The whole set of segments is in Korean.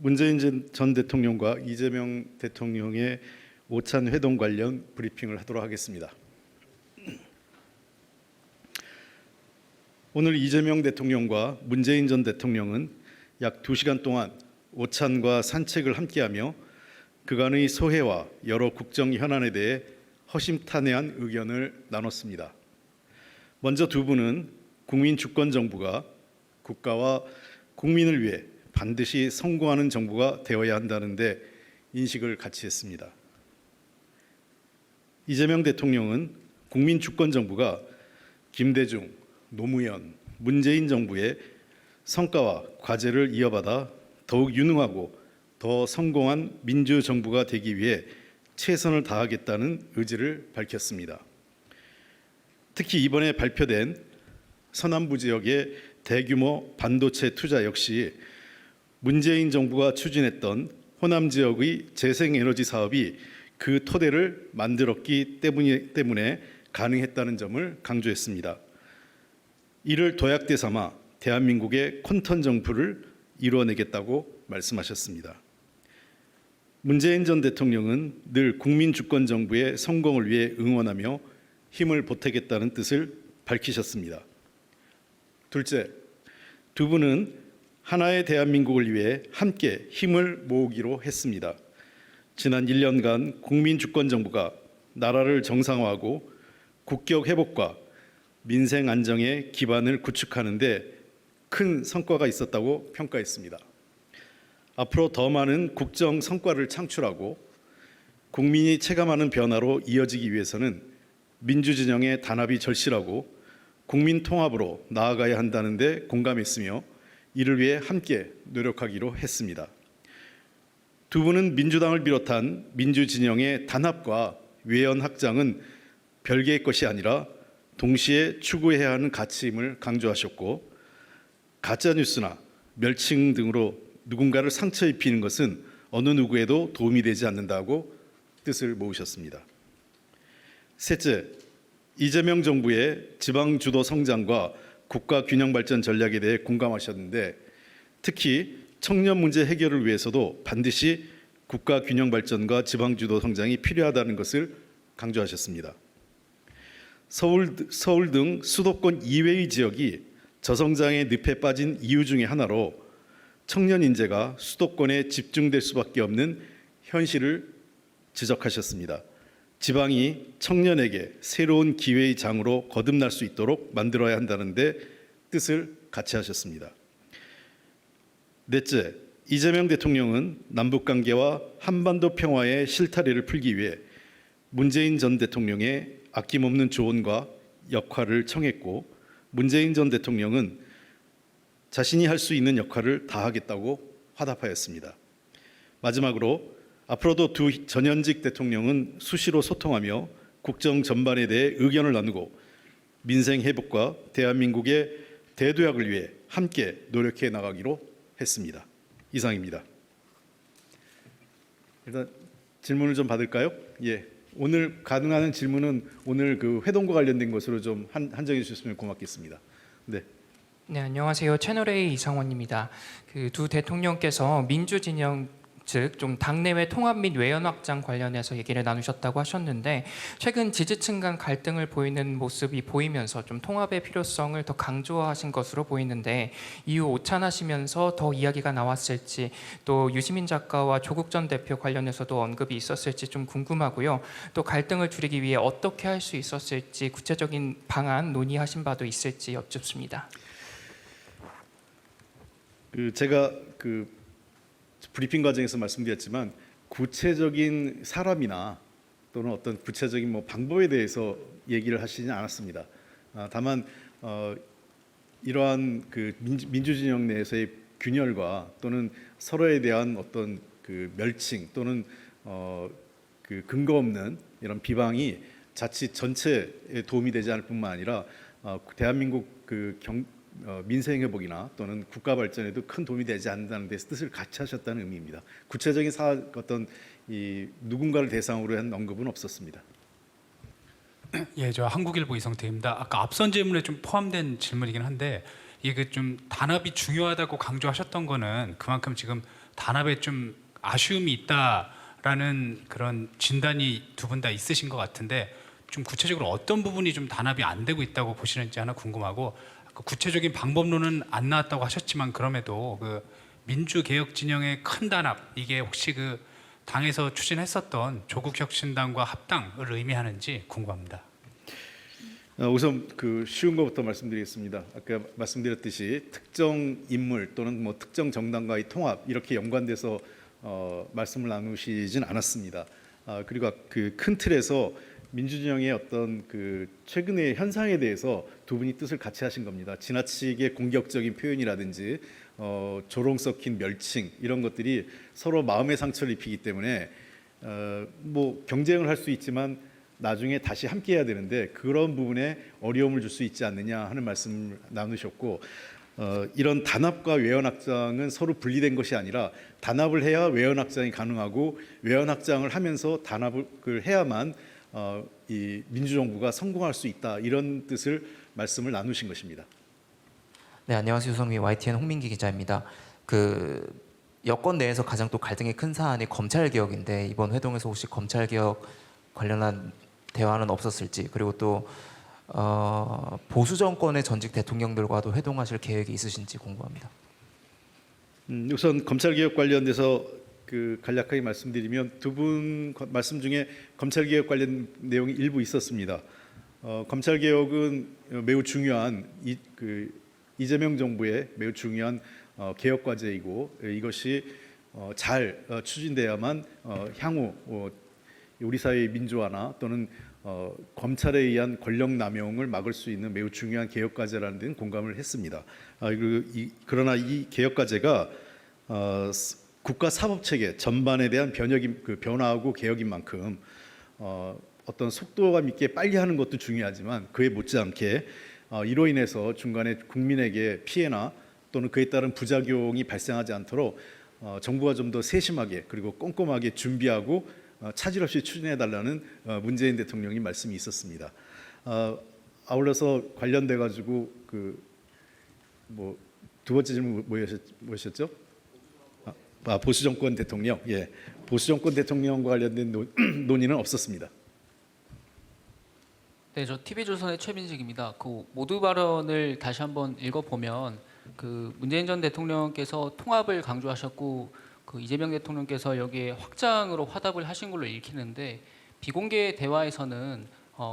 문재인 전 대통령과 이재명 대통령의 오찬 회동 관련 브리핑을 하도록 하겠습니다. 오늘 이재명 대통령과 문재인 전 대통령은 약 2시간 동안 오찬과 산책을 함께하며 그간의 소회와 여러 국정 현안에 대해 허심탄회한 의견을 나눴습니다. 먼저 두 분은 국민 주권 정부가 국가와 국민을 위해 반드시 성공하는 정부가 되어야 한다는 데 인식을 같이 했습니다. 이재명 대통령은 국민 주권 정부가 김대중, 노무현, 문재인 정부의 성과와 과제를 이어받아 더욱 유능하고 더 성공한 민주정부가 되기 위해 최선을 다하겠다는 의지를 밝혔습니다. 특히 이번에 발표된 서남부 지역의 대규모 반도체 투자 역시 문재인 정부가 추진했던 호남 지역의 재생에너지 사업이 그 토대를 만들었기 때문에 가능했다는 점을 강조했습니다. 이를 도약대 삼아 대한민국의 콘턴 정부를 이루어내겠다고 말씀하셨습니다. 문재인 전 대통령은 늘 국민 주권 정부의 성공을 위해 응원하며 힘을 보태겠다는 뜻을 밝히셨습니다. 둘째, 두 분은 하나의 대한민국을 위해 함께 힘을 모으기로 했습니다. 지난 1년간 국민 주권 정부가 나라를 정상화하고 국격 회복과 민생 안정의 기반을 구축하는 데 큰 성과가 있었다고 평가했습니다. 앞으로 더 많은 국정 성과를 창출하고 국민이 체감하는 변화로 이어지기 위해서는 민주진영의 단합이 절실하고 국민 통합으로 나아가야 한다는 데 공감했으며 이를 위해 함께 노력하기로 했습니다. 두 분은 민주당을 비롯한 민주진영의 단합과 외연 확장은 별개의 것이 아니라 동시에 추구해야 하는 가치임을 강조하셨고 가짜뉴스나 멸칭 등으로 누군가를 상처 입히는 것은 어느 누구에도 도움이 되지 않는다고 뜻을 모으셨습니다. 셋째, 이재명 정부의 지방 주도 성장과 국가 균형 발전 전략에 대해 공감하셨는데 특히 청년 문제 해결을 위해서도 반드시 국가 균형 발전과 지방 주도 성장이 필요하다는 것을 강조하셨습니다. 서울 등 수도권 이외의 지역이 저성장의 늪에 빠진 이유 중에 하나로 청년 인재가 수도권에 집중될 수밖에 없는 현실을 지적하셨습니다. 지방이 청년에게 새로운 기회의 장으로 거듭날 수 있도록 만들어야 한다는 데 뜻을 같이 하셨습니다. 넷째, 이재명 대통령은 남북관계와 한반도 평화의 실타래를 풀기 위해 문재인 전 대통령의 아낌없는 조언과 역할을 청했고 문재인 전 대통령은 자신이 할 수 있는 역할을 다하겠다고 화답하였습니다. 마지막으로 앞으로도 두 전현직 대통령은 수시로 소통하며 국정 전반에 대해 의견을 나누고 민생 회복과 대한민국의 대도약을 위해 함께 노력해 나가기로 했습니다. 이상입니다. 일단 질문을 좀 받을까요? 예. 오늘 가능한 질문은 오늘 그 회동과 관련된 것으로 좀 한정해 주셨으면 고맙겠습니다. 네. 네, 안녕하세요. 채널A 이상원입니다. 그 두 대통령께서 민주진영 즉 좀 당내외 통합 및 외연 확장 관련해서 얘기를 나누셨다고 하셨는데 최근 지지층 간 갈등을 보이는 모습이 보이면서 좀 통합의 필요성을 더 강조하신 것으로 보이는데 이후 오찬하시면서 더 이야기가 나왔을지 또 유시민 작가와 조국 전 대표 관련해서도 언급이 있었을지 좀 궁금하고요. 또 갈등을 줄이기 위해 어떻게 할 수 있었을지 구체적인 방안 논의하신 바도 있을지 여쭙습니다. 제가 브리핑 과정에서 말씀드렸지만 구체적인 사람이나 또는 어떤 구체적인 방법에 대해서 얘기를 하시지 않았습니다. 다만 이러한 민주진영 내에서의 균열과 또는 서로에 대한 어떤 멸칭 또는 근거 없는 이런 비방이 자칫 전체에 도움이 되지 않을 뿐만 아니라 대한민국 민생 회복이나 또는 국가 발전에도 큰 도움이 되지 않는다는 데서 뜻을 같이 하셨다는 의미입니다. 구체적인 어떤 누군가를 대상으로 한 언급은 없었습니다. 예, 저 한국일보 이성태입니다. 아까 앞선 질문에 좀 포함된 질문이긴 한데 이게 그 좀 단합이 중요하다고 강조하셨던 거는 그만큼 지금 단합에 좀 아쉬움이 있다라는 그런 진단이 두 분 다 있으신 것 같은데 좀 구체적으로 어떤 부분이 좀 단합이 안 되고 있다고 보시는지 하나 궁금하고 그 구체적인 방법론은 안 나왔다고 하셨지만 그럼에도 그 민주개혁 진영의 큰 단합 이게 혹시 그 당에서 추진했었던 조국혁신당과 합당을 의미하는지 궁금합니다. 우선 그 쉬운 것부터 말씀드리겠습니다. 아까 말씀드렸듯이 특정 인물 또는 뭐 특정 정당과의 통합 이렇게 연관돼서 말씀을 나누시진 않았습니다. 그리고 그 큰 틀에서 민주진영의 어떤 그 최근의 현상에 대해서 두 분이 뜻을 같이 하신 겁니다. 지나치게 공격적인 표현이라든지 조롱 섞인 멸칭 이런 것들이 서로 마음의 상처를 입히기 때문에 뭐 경쟁을 할 수 있지만 나중에 다시 함께 해야 되는데 그런 부분에 어려움을 줄 수 있지 않느냐 하는 말씀을 나누셨고 이런 단합과 외연확장은 서로 분리된 것이 아니라 단합을 해야 외연확장이 가능하고 외연확장을 하면서 단합을 해야만 이 민주정부가 성공할 수 있다 이런 뜻을 말씀을 나누신 것입니다. 네, 안녕하세요. 유성민 YTN 홍민기 기자입니다. 그 여권 내에서 가장 또 갈등이 큰 사안이 검찰 개혁인데 이번 회동에서 혹시 검찰 개혁 관련한 대화는 없었을지 그리고 또 보수 정권의 전직 대통령들과도 회동하실 계획이 있으신지 궁금합니다. 우선 검찰 개혁 관련돼서 그 간략하게 말씀드리면 두 분 말씀 중에 검찰 개혁 관련 내용이 일부 있었습니다. 검찰 개혁은 매우 중요한 이재명 정부의 매우 중요한 개혁 과제이고 이것이 잘 추진돼야만 향후 우리 사회의 민주화나 또는 검찰에 의한 권력 남용을 막을 수 있는 매우 중요한 개혁 과제라는 데는 공감을 했습니다. 그러나 이 개혁 과제가 국가 사법 체계 전반에 대한 변화하고 개혁인 만큼 어떤 속도감 있게 빨리 하는 것도 중요하지만 그에 못지않게 이로 인해서 중간에 국민에게 피해나 또는 그에 따른 부작용이 발생하지 않도록 정부가 좀 더 세심하게 그리고 꼼꼼하게 준비하고 차질 없이 추진해 달라는 문재인 대통령이 말씀이 있었습니다. 아울러서 관련돼 가지고 그 두 번째 질문 뭐였죠? 보수 정권 대통령. 예, 보수 정권 대통령과 관련된 논의는 없었습니다. 네, 저 TV조선의 최민식입니다. 그 모두 발언을 다시 한번 읽어보면 그 문재인 전 대통령께서 통합을 강조하셨고 그 이재명 대통령께서 여기에 확장으로 화답을 하신 걸로 읽히는데 비공개 대화에서는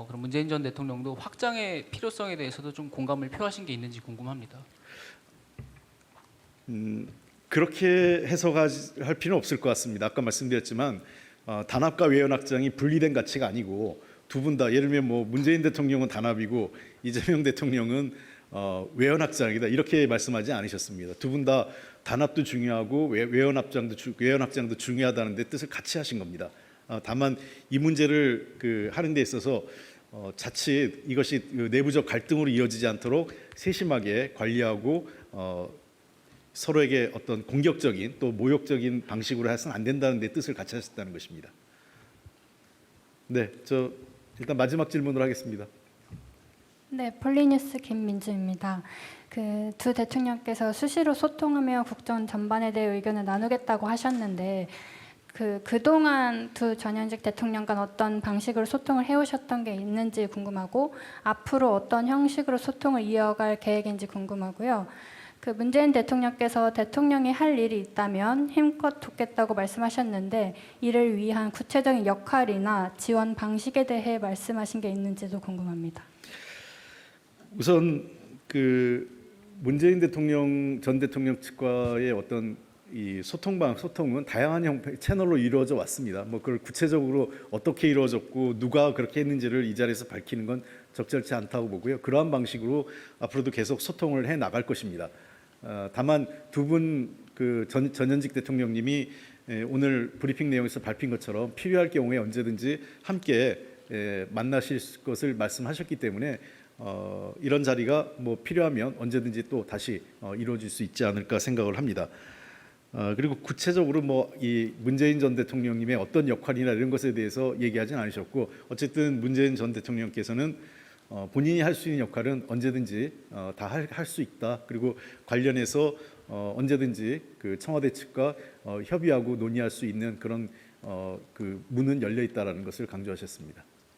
그럼 문재인 전 대통령도 확장의 필요성에 대해서도 좀 공감을 표하신 게 있는지 궁금합니다. 그렇게 해석할 필요는 없을 것 같습니다. 아까 말씀드렸지만 단합과 외연 확장이 분리된 가치가 아니고 두 분 다 예를 들면 뭐 문재인 대통령은 단합이고 이재명 대통령은 외연 확장이다 이렇게 말씀하지 않으셨습니다. 두 분 다 단합도 중요하고 외연 확장도 중요하다는 데 뜻을 같이 하신 겁니다. 다만 이 문제를 하는 데 있어서 자칫 이것이 내부적 갈등으로 이어지지 않도록 세심하게 관리하고 서로에게 어떤 공격적인 또 모욕적인 방식으로 해서는 안 된다는 데 뜻을 같이 하셨다는 것입니다. 네, 저 일단 마지막 질문으로 하겠습니다. 네, 폴리뉴스 김민주입니다. 그 두 대통령께서 수시로 소통하며 국정 전반에 대해 의견을 나누겠다고 하셨는데 그동안 두 전현직 대통령 간 어떤 방식으로 소통을 해오셨던 게 있는지 궁금하고 앞으로 어떤 형식으로 소통을 이어갈 계획인지 궁금하고요. 그 문재인 대통령께서 대통령이 할 일이 있다면 힘껏 돕겠다고 말씀하셨는데 이를 위한 구체적인 역할이나 지원 방식에 대해 말씀하신 게 있는지도 궁금합니다. 우선 문재인 대통령 전 대통령 측과의 어떤 이 소통은 다양한 형태 채널로 이루어져 왔습니다. 뭐 그걸 구체적으로 어떻게 이루어졌고 누가 그렇게 했는지를 이 자리에서 밝히는 건 적절치 않다고 보고요. 그러한 방식으로 앞으로도 계속 소통을 해 나갈 것입니다. 다만 두 분 전현직 대통령님이 오늘 브리핑 내용에서 밝힌 것처럼 필요할 경우에 언제든지 함께 만나실 것을 말씀하셨기 때문에 이런 자리가 뭐 필요하면 언제든지 또 다시 이루어질 수 있지 않을까 생각을 합니다. 그리고 구체적으로 뭐 이 문재인 전 대통령님의 어떤 역할이나 이런 것에 대해서 얘기하진 않으셨고 어쨌든 문재인 전 대통령께서는 본인이 할 수 있는 역할은 언제든지 다 할 수 있다. 그리고 관련해서 언제든지 그 청와대 측과 협의하고 논의할 수 있는 그런 그 문은 열려 있다라는 것을 강조하셨습니다.